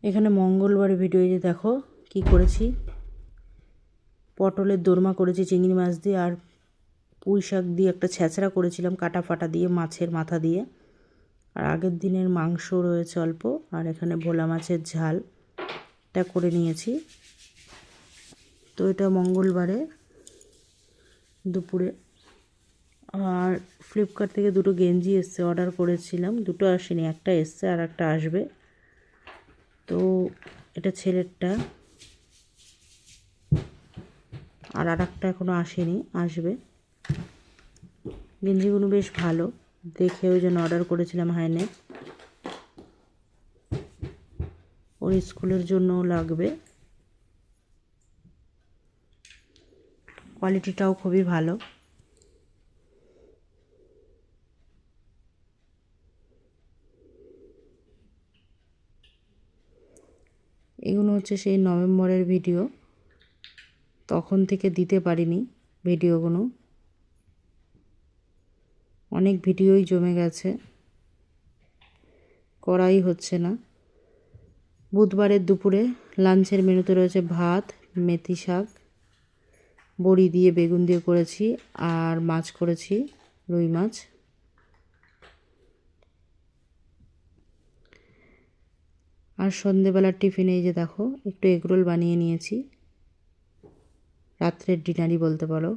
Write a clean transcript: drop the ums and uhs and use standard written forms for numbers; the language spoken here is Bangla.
এখানে মঙ্গলবার ভিডিও যে দেখো কি করেছি। পটলের দোরমা করেছি চিংড়ি মাছ দিয়ে, আর পুঁই শাক দিয়ে একটা ছেঁচড়া করেছিলাম কাটা ফাটা দিয়ে মাছের মাথা দিয়ে। আর আগের দিনের মাংস রয়েছে অল্প, আর এখানে ভোলা মাছের ঝালটা করে নিয়েছি। তো এটা মঙ্গলবারে দুপুরে। আর ফ্লিপকার্ট থেকে দুটো গেঞ্জি এসছে, অর্ডার করেছিলাম, দুটো আসেনি, একটা এসছে আর একটা আসবে। তো এটা ছেলেরটা, আর একটা এখনও আসেনি, আসবে। গেঞ্জিগুলো বেশ ভালো দেখে, ওই জন্য অর্ডার করেছিলাম হাইনে। ওর স্কুলের জন্যও লাগবে, কোয়ালিটিটাও খুবই ভালো। এগুলো হচ্ছে সেই নভেম্বরের ভিডিও, তখন থেকে দিতে পারিনি ভিডিওগুলো, অনেক ভিডিওই জমে গেছে, করাই হচ্ছে না। বুধবারের দুপুরে লাঞ্চের মেনুতে রয়েছে ভাত, মেথি শাক, বড়ি দিয়ে বেগুন দিয়ে করেছি, আর মাছ করেছি রুই মাছ। আর সন্ধেবেলার টিফিনে এই যে দেখো একটু এগরোল বানিয়ে নিয়েছি, রাত্রের ডিনারই বলতে পারো।